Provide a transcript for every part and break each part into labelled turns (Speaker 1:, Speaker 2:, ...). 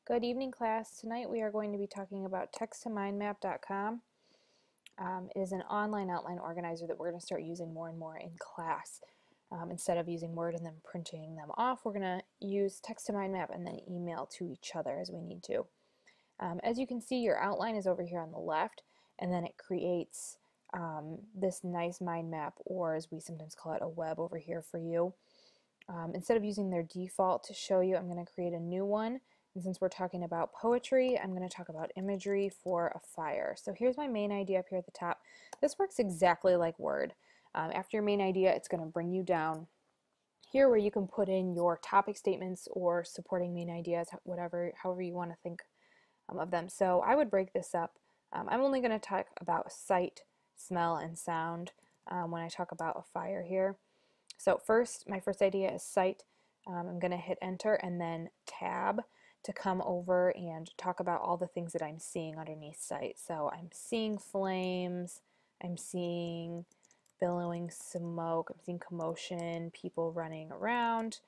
Speaker 1: Good evening, class. Tonight we are going to be talking about Text2MindMap.com. It is an online outline organizer that we're going to start using more and more in class. Instead of using Word and then printing them off, we're going to use Text2MindMap and then email to each other as we need to. As you can see, your outline is over here on the left, and then it creates this nice mind map, or as we sometimes call it, a web over here for you. Instead of using their default to show you, I'm going to create a new one. And since we're talking about poetry, I'm going to talk about imagery for a fire. So here's my main idea up here at the top. This works exactly like Word. After your main idea, it's going to bring you down here where you can put in your topic statements or supporting main ideas, however you want to think of them. So I would break this up. I'm only going to talk about sight, smell, and sound when I talk about a fire here. So my first idea is sight. I'm going to hit enter and then tab to come over and talk about all the things that I'm seeing underneath sight. So I'm seeing flames, I'm seeing billowing smoke, I'm seeing commotion, people running around.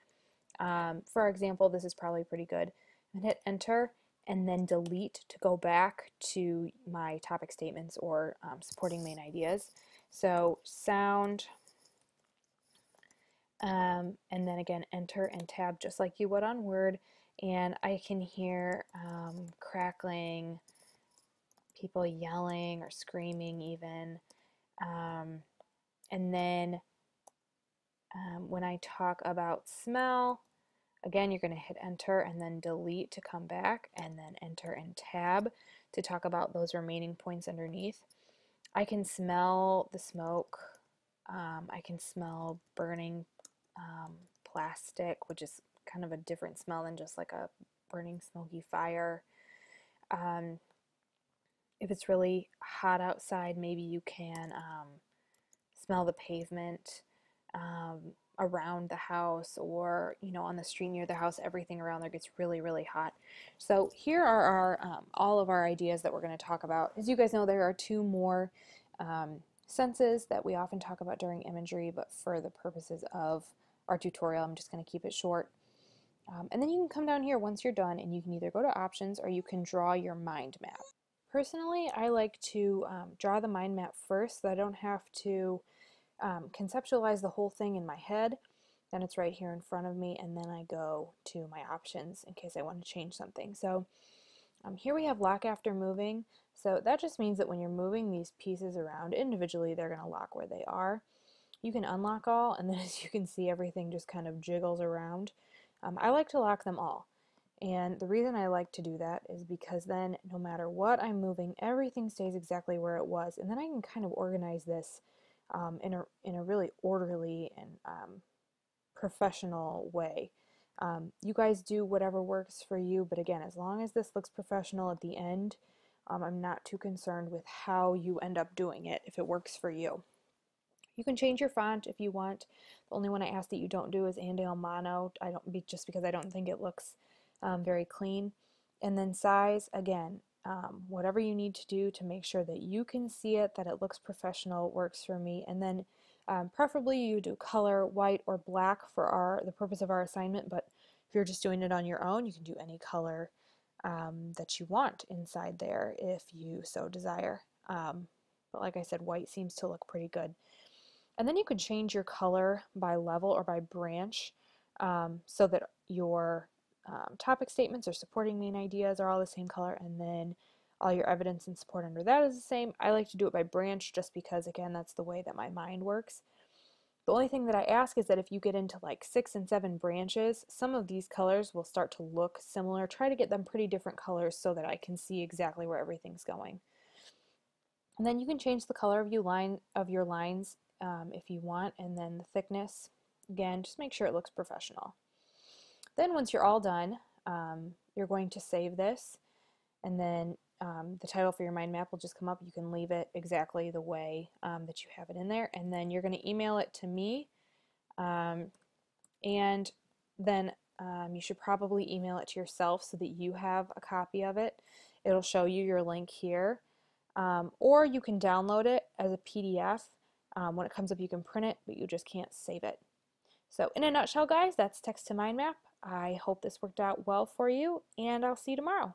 Speaker 1: For example, this is probably pretty good. I'm going to hit enter and then delete to go back to my topic statements or supporting main ideas. So sound, and then again enter and tab just like you would on Word, and I can hear crackling, people yelling or screaming even, and then when I talk about smell, again you're going to hit enter and then delete to come back, and then enter and tab to talk about those remaining points underneath. I can smell the smoke, I can smell burning plastic, which is kind of a different smell than just like a burning smoky fire. If it's really hot outside, maybe you can smell the pavement around the house, or on the street near the house. Everything around there gets really hot. So here are our all of our ideas that we're going to talk about. As you guys know, there are two more senses that we often talk about during imagery, but for the purposes of our tutorial, I'm just going to keep it short. And then you can come down here once you're done, and you can either go to options or you can draw your mind map. Personally, I like to draw the mind map first so that I don't have to conceptualize the whole thing in my head. Then it's right here in front of me, and then I go to my options in case I want to change something. So here we have lock after moving. So that just means that when you're moving these pieces around individually, they're going to lock where they are. You can unlock all, and then as you can see, everything just kind of jiggles around. I like to lock them all. And the reason I like to do that is because then no matter what I'm moving, everything stays exactly where it was. And then I can kind of organize this in a really orderly and professional way. You guys do whatever works for you, but again, as long as this looks professional at the end, I'm not too concerned with how you end up doing it if it works for you. You can change your font if you want. The only one I ask that you don't do is Andale Mono. Just because I don't think it looks very clean. And then size, again, whatever you need to do to make sure that you can see it, that it looks professional, works for me. And then preferably you do color, white or black for the purpose of our assignment, but if you're just doing it on your own, you can do any color that you want inside there if you so desire. But like I said, white seems to look pretty good. And then you can change your color by level or by branch so that your topic statements or supporting main ideas are all the same color, and then all your evidence and support under that is the same. I like to do it by branch just because, again, that's the way that my mind works. The only thing that I ask is that if you get into like 6 and 7 branches, some of these colors will start to look similar. Try to get them pretty different colors so that I can see exactly where everything's going. And then you can change the color of your lines if you want, and then the thickness. Again, just make sure it looks professional. Then once you're all done, you're going to save this, and then the title for your mind map will just come up. You can leave it exactly the way that you have it in there, and then you're going to email it to me, and then you should probably email it to yourself so that you have a copy of it. It'll show you your link here, or you can download it as a PDF. When it comes up, you can print it, but you just can't save it. So in a nutshell, guys, that's Text2MindMap. I hope this worked out well for you, and I'll see you tomorrow.